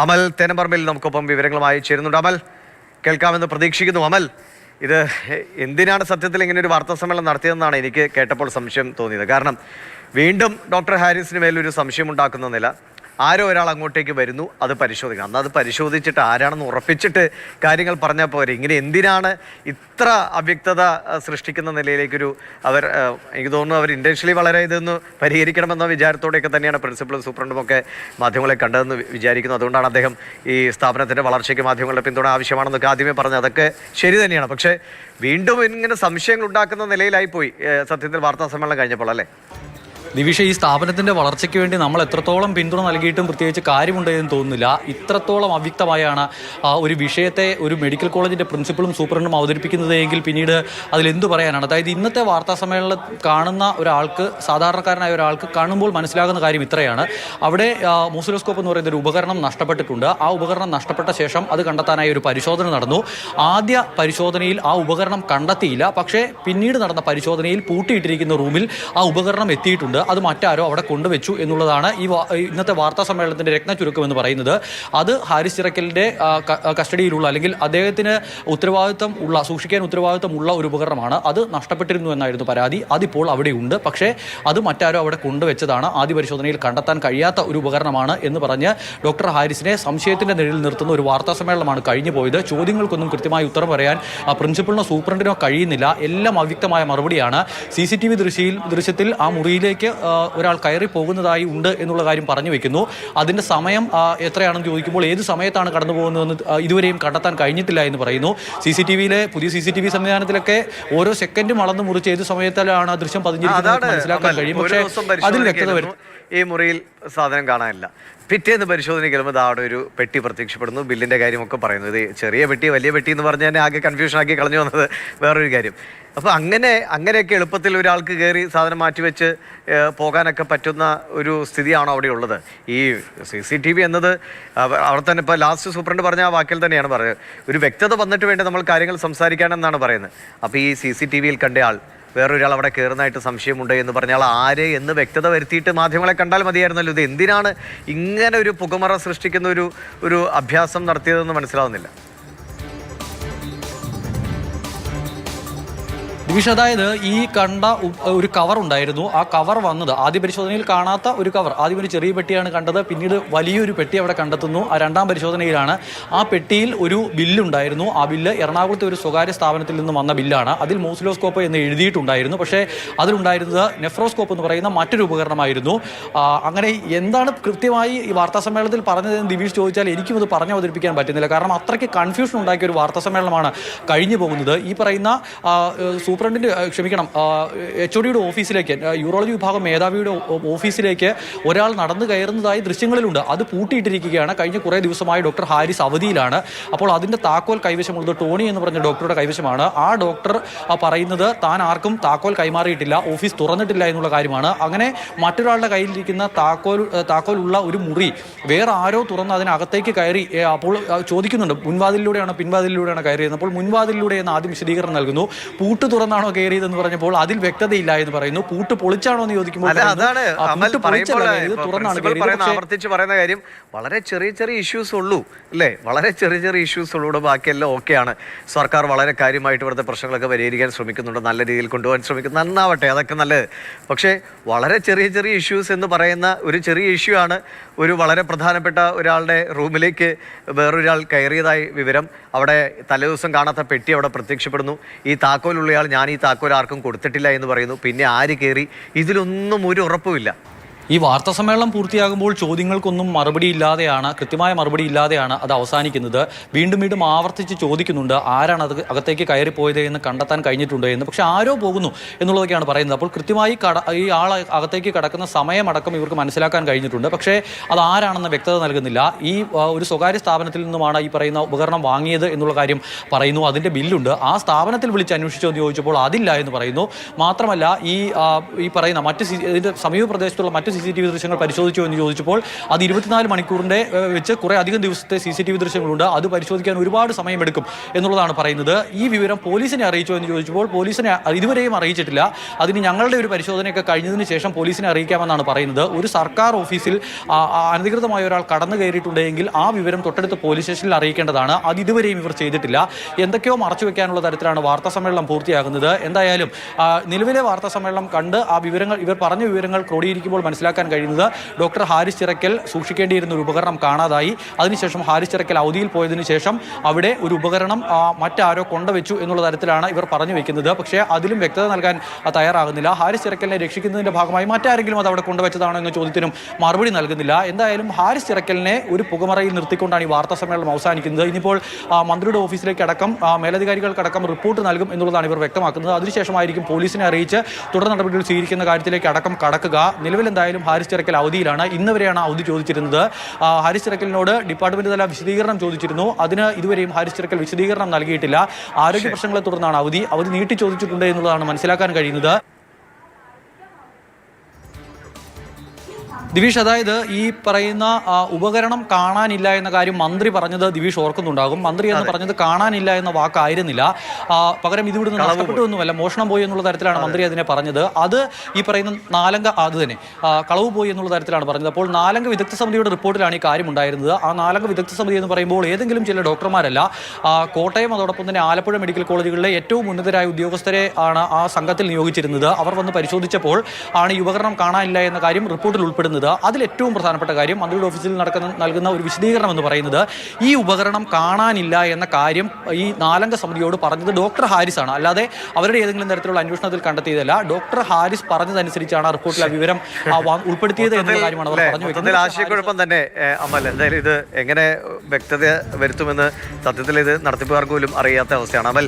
അമൽ തേനമ്പറമ്പിൽ നമുക്കൊപ്പം വിവരങ്ങളുമായി ചേരുന്നുണ്ട്. അമൽ, കേൾക്കാമെന്ന് പ്രതീക്ഷിക്കുന്നു. അമൽ, ഇത് എന്തിനാണ് സത്യത്തിൽ ഇങ്ങനെ ഒരു വാർത്താ സമ്മേളനം നടത്തിയതെന്നാണ് എനിക്ക് കേട്ടപ്പോൾ സംശയം തോന്നിയത്. കാരണം വീണ്ടും ഡോക്ടർ ഹാരിസിന് മേലൊരു സംശയം ഉണ്ടാക്കുന്ന നില, ആരോ ഒരാൾ അങ്ങോട്ടേക്ക് വരുന്നു, അത് പരിശോധിക്കണം. അന്ന് അത് പരിശോധിച്ചിട്ട് ആരാണെന്ന് ഉറപ്പിച്ചിട്ട് കാര്യങ്ങൾ പറഞ്ഞാൽ പോരെ. ഇങ്ങനെ എന്തിനാണ് ഇത്ര അവ്യക്തത സൃഷ്ടിക്കുന്ന നിലയിലേക്കൊരു എനിക്ക് തോന്നുന്നു അവർ ഇൻറ്റൻഷ്യലി വളരെ ഇതൊന്ന് പരിഹരിക്കണമെന്ന വിചാരത്തോടെയൊക്കെ തന്നെയാണ് പ്രിൻസിപ്പളും സൂപ്രണ്ടും ഒക്കെ മാധ്യമങ്ങളെ കണ്ടതെന്ന് വിചാരിക്കുന്നു. അതുകൊണ്ടാണ് അദ്ദേഹം ഈ സ്ഥാപനത്തിൻ്റെ വളർച്ചയ്ക്ക് മാധ്യമങ്ങളുടെ പിന്തുണ ആവശ്യമാണെന്നൊക്കെ ആദ്യമേ പറഞ്ഞത്. അതൊക്കെ ശരി തന്നെയാണ്. പക്ഷേ വീണ്ടും ഇങ്ങനെ സംശയങ്ങൾ ഉണ്ടാക്കുന്ന നിലയിലായിപ്പോയി സത്യത്തിൽ വാർത്താ സമ്മേളനം കഴിഞ്ഞപ്പോൾ, അല്ലേ? ദിവിഷ, ഈ സ്ഥാപനത്തിന്റെ വളർച്ചയ്ക്ക് വേണ്ടി നമ്മൾ എത്രത്തോളം പിന്തുണ നൽകിയിട്ടും പ്രത്യേകിച്ച് കാര്യമുണ്ടെന്ന് തോന്നുന്നില്ല. ഇത്രത്തോളം അവ്യക്തമായാണ് ഒരു വിഷയത്തെ ഒരു മെഡിക്കൽ കോളേജിന്റെ പ്രിൻസിപ്പളും സൂപ്രണ്ടും അവതരിപ്പിക്കുന്നതെങ്കിൽ പിന്നീട് അതിലെന്തു പറയാനാണ്? അതായത് ഇന്നത്തെ വാർത്താ സമ്മേളനം കാണുന്ന ഒരാൾക്ക്, സാധാരണക്കാരനായ ഒരാൾക്ക് കാണുമ്പോൾ മനസ്സിലാകുന്ന കാര്യം ഇത്രയാണ്. അവിടെ മൂസിലോസ്കോപ്പ് എന്ന് പറയുന്ന ഒരു ഉപകരണം നഷ്ടപ്പെട്ടിട്ടുണ്ട്. ആ ഉപകരണം നഷ്ടപ്പെട്ട ശേഷം അത് കണ്ടെത്താനായി ഒരു പരിശോധന നടന്നു. ആദ്യ പരിശോധനയിൽ ആ ഉപകരണം കണ്ടെത്തിയില്ല. പക്ഷേ പിന്നീട് നടന്ന പരിശോധനയിൽ പൂട്ടിയിട്ടിരിക്കുന്ന റൂമിൽ ആ ഉപകരണം എത്തിയിട്ടുണ്ട്. അത് മറ്റാരോ അവിടെ കൊണ്ടുവച്ചു എന്നുള്ളതാണ് ഇന്നത്തെ വാർത്താ സമ്മേളനത്തിന്റെ രത്നചുരുക്കം എന്ന് പറയുന്നത്. അത് ഹാരിസ് ചിറക്കലിന്റെ കസ്റ്റഡിയിലുള്ള, അല്ലെങ്കിൽ അദ്ദേഹത്തിന് സൂക്ഷിക്കാൻ ഉത്തരവാദിത്തമുള്ള ഒരു ഉപകരണമാണ്. അത് നഷ്ടപ്പെട്ടിരുന്നു എന്നായിരുന്നു പരാതി. അതിപ്പോൾ അവിടെയുണ്ട്. പക്ഷേ അത് മറ്റാരോ അവിടെ കൊണ്ടുവച്ചതാണ്. ആദ്യ പരിശോധനയിൽ കണ്ടെത്താൻ കഴിയാത്ത ഒരു ഉപകരണമാണ് എന്ന് പറഞ്ഞ് ഡോക്ടർ ഹാരിസിനെ സംശയത്തിന്റെ നിഴലിൽ നിർത്തുന്ന ഒരു വാർത്താ സമ്മേളനമാണ് കഴിഞ്ഞു പോയത്. ചോദ്യങ്ങൾക്കൊന്നും കൃത്യമായി ഉത്തരം പറയാൻ പ്രിൻസിപ്പളിനോ സൂപ്രണ്ടിനോ കഴിയുന്നില്ല. എല്ലാം അവ്യക്തമായ മറുപടിയാണ്. CCTV ദൃശ്യത്തിൽ ആ മുറിയിലേക്ക് ഒരാൾ കയറി പോകുന്നതായി ഉണ്ട് എന്നുള്ള കാര്യം പറഞ്ഞു വെക്കുന്നു. അതിന്റെ സമയം എത്രയാണെന്ന് ചോദിക്കുമ്പോൾ ഏത് സമയത്താണ് കടന്നു പോകുന്നതെന്ന് ഇതുവരെയും കണ്ടെത്താൻ കഴിഞ്ഞിട്ടില്ല എന്ന് പറയുന്നു. പുതിയ CCTV സംവിധാനത്തിലൊക്കെ ഓരോ സെക്കൻഡും അളന്ന് മുറിച്ച് ഏത് സമയത്തിലാണ് ദൃശ്യം പതിഞ്ഞിരിക്കുന്നത് മനസ്സിലാക്കാൻ കഴിയും. പക്ഷേ അതിൽ വ്യക്തത വരും. ഈ മുറിയിൽ സാധനം കാണാനില്ല. പിറ്റേന്ന് പരിശോധനയ്ക്ക് വരുമ്പോൾ അവിടെ ഒരു പെട്ടി പ്രത്യക്ഷപ്പെടുന്നു. ബില്ലിൻ്റെ കാര്യമൊക്കെ പറയുന്നു. ഇത് ചെറിയ പെട്ടി വലിയ പെട്ടി എന്ന് പറഞ്ഞാൽ തന്നെ ആകെ കൺഫ്യൂഷൻ ആക്കി കളഞ്ഞു വന്നത് വേറൊരു കാര്യം. അപ്പോൾ അങ്ങനെയൊക്കെ എളുപ്പത്തിൽ ഒരാൾക്ക് കയറി സാധനം മാറ്റിവെച്ച് പോകാനൊക്കെ പറ്റുന്ന ഒരു സ്ഥിതിയാണോ അവിടെ ഉള്ളത്? ഈ CCTV എന്നത് അവിടെ തന്നെ ഇപ്പോൾ ലാസ്റ്റ് സൂപ്രണ്ട് പറഞ്ഞ ആ വാക്കിൽ തന്നെയാണ് പറയുന്നത്. ഒരു വ്യക്തത വന്നിട്ട് വേണ്ടി നമ്മൾ കാര്യങ്ങൾ സംസാരിക്കാനെന്നാണ് പറയുന്നത്. അപ്പോൾ ഈ CCTVയിൽ കണ്ടയാൾ വേറൊരാൾ അവിടെ കയറുന്നതായിട്ട് സംശയമുണ്ട് എന്ന് പറഞ്ഞാൽ ആര് എന്ന് വ്യക്തത വരുത്തിയിട്ട് മാധ്യമങ്ങളെ കണ്ടാൽ മതിയായിരുന്നല്ലോ. ഇത് എന്തിനാണ് ഇങ്ങനെ ഒരു പുകമറ സൃഷ്ടിക്കുന്ന ഒരു അഭ്യാസം നടത്തിയതെന്ന് മനസ്സിലാവുന്നില്ല. ദിവിഷ, അതായത് ഈ കണ്ട ഒരു കവർ ഉണ്ടായിരുന്നു. ആ കവർ വന്നത് ആദ്യ പരിശോധനയിൽ കാണാത്ത ഒരു കവർ. ആദ്യം ഒരു ചെറിയ പെട്ടിയാണ് കണ്ടത്. പിന്നീട് വലിയൊരു പെട്ടി അവിടെ കണ്ടെത്തുന്നു. ആ രണ്ടാം പരിശോധനയിലാണ് ആ പെട്ടിയിൽ ഒരു ബില്ലുണ്ടായിരുന്നു. ആ ബില്ല് എറണാകുളത്തെ ഒരു സ്വകാര്യ സ്ഥാപനത്തിൽ നിന്ന് വന്ന ബില്ലാണ്. അതിൽ മൂസിലോസ്കോപ്പ് എന്ന് എഴുതിയിട്ടുണ്ടായിരുന്നു. പക്ഷേ അതിലുണ്ടായിരുന്നത് നെഫ്രോസ്കോപ്പ് എന്ന് പറയുന്ന മറ്റൊരു ഉപകരണമായിരുന്നു. അങ്ങനെ എന്താണ് കൃത്യമായി ഈ വാർത്താ സമ്മേളനത്തിൽ പറഞ്ഞതെന്ന് ദിവിഷ് ചോദിച്ചാൽ എനിക്കും അത് പറഞ്ഞു അവതരിപ്പിക്കാൻ പറ്റുന്നില്ല. കാരണം അത്രയ്ക്ക് കൺഫ്യൂഷൻ ഉണ്ടാക്കിയ ഒരു വാർത്താ സമ്മേളനമാണ് കഴിഞ്ഞു പോകുന്നത്. ഈ പറയുന്ന HOD ഓഫീസിലേക്ക്, യൂറോളജി വിഭാഗം മേധാവിയുടെ ഓഫീസിലേക്ക് ഒരാൾ നടന്നു കയറുന്നതായി ദൃശ്യങ്ങളിലുണ്ട്. അത് പൂട്ടിയിട്ടിരിക്കുകയാണ്. കഴിഞ്ഞ കുറേ ദിവസമായി ഡോക്ടർ ഹാരിസ് അവധിയിലാണ്. അപ്പോൾ അതിൻ്റെ താക്കോൽ കൈവശമുള്ളത് ടോണി എന്ന് പറഞ്ഞ ഡോക്ടറുടെ കൈവശമാണ്. ആ ഡോക്ടർ പറയുന്നത് താൻ ആർക്കും താക്കോൽ കൈമാറിയിട്ടില്ല, ഓഫീസ് തുറന്നിട്ടില്ല എന്നുള്ള കാര്യമാണ്. അങ്ങനെ മറ്റൊരാളുടെ കയ്യിലിരിക്കുന്ന താക്കോലുള്ള ഒരു മുറി വേറെ ആരോ തുറന്ന് അതിനകത്തേക്ക് കയറി. അപ്പോൾ ചോദിക്കുന്നുണ്ട് മുൻവാതിലൂടെയാണോ പിൻവാതിലൂടെയാണോ കയറിയത്. അപ്പോൾ മുൻവാതിലൂടെ എന്ന് ആദ്യം വിശദീകരണം നൽകുന്നു. പൂട്ട് തുറന്നാണോ കയറിയതെന്ന് പറഞ്ഞപ്പോൾ അതിൽ വ്യക്തതയില്ല എന്ന് പറയുന്നു. പൂട്ട് പൊളിച്ചാണോ എന്ന് ചോദിക്കുമ്പോൾ ആവർത്തിച്ച് പറയുന്ന കാര്യം വളരെ ചെറിയ ഇഷ്യൂസ് ഉള്ളൂ, അല്ലേ? വളരെ ചെറിയ ഇഷ്യൂസ് ഉള്ളൂ. ബാക്കിയെല്ലാം ഓക്കെയാണ്. സർക്കാർ വളരെ കാര്യമായിട്ട് ഇവിടുത്തെ പ്രശ്നങ്ങളൊക്കെ പരിഹരിക്കാൻ ശ്രമിക്കുന്നുണ്ട്, നല്ല രീതിയിൽ കൊണ്ടുപോകാൻ ശ്രമിക്കുന്നു. നന്നാവട്ടെ, അതൊക്കെ നല്ലത്. പക്ഷേ വളരെ ചെറിയ ഇഷ്യൂസ് എന്ന് പറയുന്ന ഒരു ചെറിയ ഇഷ്യൂ ആണ് ഒരു വളരെ പ്രധാനപ്പെട്ട ഒരാളുടെ റൂമിലേക്ക് വേറൊരാൾ കയറിയതായി വിവരം. അവിടെ തലേദിവസം കാണാത്ത പെട്ടി അവിടെ പ്രത്യക്ഷപ്പെടുന്നു. ഈ താക്കോലുള്ളയാൾ ഞാൻ ഈ താക്കോൽ ആർക്കും കൊടുത്തിട്ടില്ല എന്ന് പറയുന്നു. പിന്നെ ആര് കയറി? ഇതിലൊന്നും ഒരു ഉറപ്പുമില്ല. ഈ വാർത്താ സമ്മേളനം പൂർത്തിയാകുമ്പോൾ ചോദ്യങ്ങൾക്കൊന്നും കൃത്യമായ മറുപടി ഇല്ലാതെയാണ് അത് അവസാനിക്കുന്നത്. വീണ്ടും ആവർത്തിച്ച് ചോദിക്കുന്നുണ്ട് ആരാണ് അത് അകത്തേക്ക് കയറിപ്പോയത് എന്ന് കണ്ടെത്താൻ കഴിഞ്ഞിട്ടുണ്ട് എന്ന്. പക്ഷെ ആരോ പോകുന്നു എന്നുള്ളതൊക്കെയാണ് പറയുന്നത്. അപ്പോൾ കൃത്യമായി ഈ ആൾ അകത്തേക്ക് കടക്കുന്ന സമയമടക്കം ഇവർക്ക് മനസ്സിലാക്കാൻ കഴിഞ്ഞിട്ടുണ്ട്. പക്ഷേ അത് ആരാണെന്ന് വ്യക്തത നൽകുന്നില്ല. ഈ ഒരു സ്വകാര്യ സ്ഥാപനത്തിൽ നിന്നുമാണ് ഈ പറയുന്ന ഉപകരണം വാങ്ങിയത് എന്നുള്ള കാര്യം പറയുന്നു. അതിൻ്റെ ബില്ലുണ്ട്. ആ സ്ഥാപനത്തിൽ വിളിച്ച് അന്വേഷിച്ചോ എന്ന് ചോദിച്ചപ്പോൾ അതില്ല എന്ന് പറയുന്നു. മാത്രമല്ല ഈ പറയുന്ന ഇതിൻ്റെ സമീപ പ്രദേശത്തുള്ള മറ്റ് CCTV ദൃശ്യങ്ങൾ പരിശോധിച്ചു എന്ന് ചോദിച്ചപ്പോൾ അത് 24 മണിക്കൂറിൻ്റെ വെച്ച് കുറേ അധികം ദിവസത്തെ CCTV ദൃശ്യങ്ങളുണ്ട്, അത് പരിശോധിക്കാൻ ഒരുപാട് സമയമെടുക്കും എന്നുള്ളതാണ് പറയുന്നത്. ഈ വിവരം പോലീസിനെ അറിയിച്ചോ എന്ന് ചോദിച്ചപ്പോൾ പോലീസിനെ ഇതുവരെയും അറിയിച്ചിട്ടില്ല. അതിന് ഞങ്ങളുടെ ഒരു പരിശോധനയൊക്കെ കഴിഞ്ഞതിന് ശേഷം പോലീസിനെ അറിയിക്കാമെന്നാണ് പറയുന്നത്. ഒരു സർക്കാർ ഓഫീസിൽ അനധികൃതമായ ഒരാൾ കടന്നു കയറിയിട്ടുണ്ടെങ്കിൽ ആ വിവരം തൊട്ടടുത്ത പോലീസ് സ്റ്റേഷനിൽ അറിയിക്കേണ്ടതാണ്. അത് ഇതുവരെയും ഇവർ ചെയ്തിട്ടില്ല. എന്തൊക്കെയോ മറച്ചു വെക്കാനുള്ള തരത്തിലാണ് വാർത്താ സമ്മേളനം പൂർത്തിയാകുന്നത്. എന്തായാലും നിലവിലെ വാർത്താ സമ്മേളനം കണ്ട് ആ വിവരങ്ങൾ, ഇവർ പറഞ്ഞ വിവരങ്ങൾ ക്രോഡീകരിക്കുമ്പോൾ മനസ്സിലാക്കാൻ കഴിയുന്നത് ഡോക്ടർ ഹാരിസ് ചിറക്കൽ സൂക്ഷിക്കേണ്ടിയിരുന്ന ഒരു ഉപകരണം കാണാതായി. അതിനുശേഷം ഹാരിസ് ചിറക്കൽ അവധിയിൽ പോയതിനു ശേഷം അവിടെ ഒരു ഉപകരണം മറ്റാരോ കൊണ്ടുവച്ചു എന്നുള്ള തരത്തിലാണ് ഇവർ പറഞ്ഞു വെക്കുന്നത്. പക്ഷേ അതിലും വ്യക്തത നൽകാൻ തയ്യാറാകുന്നില്ല. ഹാരിസ് ചിറക്കലിനെ രക്ഷിക്കുന്നതിന്റെ ഭാഗമായി മറ്റാരെങ്കിലും അത് അവിടെ കൊണ്ടുവച്ചതാണോ എന്ന ചോദ്യത്തിനും മറുപടി നൽകുന്നില്ല. എന്തായാലും ഹാരിസ് ചിറക്കലിനെ ഒരു പുകമറയിൽ നിർത്തിക്കൊണ്ടാണ് ഈ വാർത്താ സമ്മേളനം അവസാനിക്കുന്നത്. ഇനിയിപ്പോൾ മന്ത്രിയുടെ ഓഫീസിലേക്ക് അടക്കം മേലധികാരികൾക്കടക്കം റിപ്പോർട്ട് നൽകും എന്നുള്ളതാണ് ഇവർ വ്യക്തമാക്കുന്നത്. അതിനുശേഷമായിരിക്കും പോലീസിനെ അറിയിച്ച് തുടർ നടപടികൾ സ്വീകരിക്കുന്ന കാര്യത്തിലേക്ക് അടക്കം കടക്കുക. നിലവിൽ എന്തായാലും ഹാരിസ് ചിറക്കൽ അവധിയിലാണ്. ഇന്ന് വരെയാണ് അവധി ചോദിച്ചിരുന്നത്. ഹാരിസ് ചിറക്കലിനോട് ഡിപ്പാർട്ട്മെന്റ് തല വിശദീകരണം ചോദിച്ചിരുന്നു. അതിന് ഇതുവരെയും ഹാരിസ് ചിറക്കൽ വിശദീകരണം നൽകിയിട്ടില്ല. ആരോഗ്യ പ്രശ്നങ്ങളെ തുടർന്നാണ് അവധി നീട്ടി ചോദിച്ചിട്ടുണ്ട് എന്നുള്ളതാണ് മനസ്സിലാക്കാൻ കഴിയുന്നത്. ദിവിഷ്, അതായത് ഈ പറയുന്ന ഉപകരണം കാണാനില്ല എന്ന കാര്യം മന്ത്രി പറഞ്ഞത് ദിവിഷ് ഓർക്കുന്നുണ്ടാകും. മന്ത്രി എന്ന് പറഞ്ഞത് കാണാനില്ല എന്ന വാക്കായിരുന്നില്ല. പകരം ഇത് ഇവിടുന്ന് നഷ്ടപ്പെട്ടു ഒന്നുമല്ല, മോഷണം പോയി എന്നുള്ള തരത്തിലാണ് മന്ത്രി അതിനെ പറഞ്ഞത്. അത് ഈ പറയുന്ന 4 അംഗ അത് തന്നെ കളവ് പോയി എന്നുള്ള തരത്തിലാണ് പറഞ്ഞത്. അപ്പോൾ 4 അംഗ വിദഗ്ധ സമിതിയുടെ റിപ്പോർട്ടിലാണ് ഈ കാര്യം ഉണ്ടായിരുന്നത്. ആ 4 അംഗ വിദഗ്ധ സമിതി എന്ന് പറയുമ്പോൾ ഏതെങ്കിലും ചില ഡോക്ടർമാരല്ല. കോട്ടയം അതോടൊപ്പം തന്നെ ആലപ്പുഴ മെഡിക്കൽ കോളേജുകളിലെ ഏറ്റവും ഉന്നതരായ ഉദ്യോഗസ്ഥരെ ആണ് ആ സംഘത്തിൽ നിയോഗിച്ചിരുന്നത്. അവർ വന്ന് പരിശോധിച്ചപ്പോൾ ആണ് ഈ ഉപകരണം കാണാനില്ല എന്ന കാര്യം റിപ്പോർട്ടിൽ ഉൾപ്പെടുന്നത്. അതിൽ ഏറ്റവും പ്രധാനപ്പെട്ട കാര്യം മന്ത്രിയുടെ ഓഫീസിൽ നൽകുന്ന ഒരു വിശദീകരണം എന്ന് പറയുന്നത് ഈ ഉപകരണം കാണാനില്ല എന്ന കാര്യം ഈ 4 അംഗ സമിതിയോട് പറഞ്ഞത് ഡോക്ടർ ഹാരിസ് ആണ്. അല്ലാതെ അവരുടെ ഏതെങ്കിലും തരത്തിലുള്ള അന്വേഷണത്തിൽ കണ്ടെത്തിയതല്ല. ഡോക്ടർ ഹാരിസ് പറഞ്ഞതനുസരിച്ചാണ് ആ റിപ്പോർട്ടിൽ ആ വിവരം ഉൾപ്പെടുത്തിയത് എന്ന കാര്യമാണ് അവർ പറഞ്ഞു വെക്കുന്നത്. ആശയക്കുഴപ്പം തന്നെ അമൽ. എന്തായാലും ഇത് എങ്ങനെ വ്യക്തത വരുത്തുമെന്ന് സത്യത്തിൽ ഇത് നടത്തിപ്പുകാർക്ക് പോലും അറിയാത്ത അവസ്ഥയാണ്. അമൽ.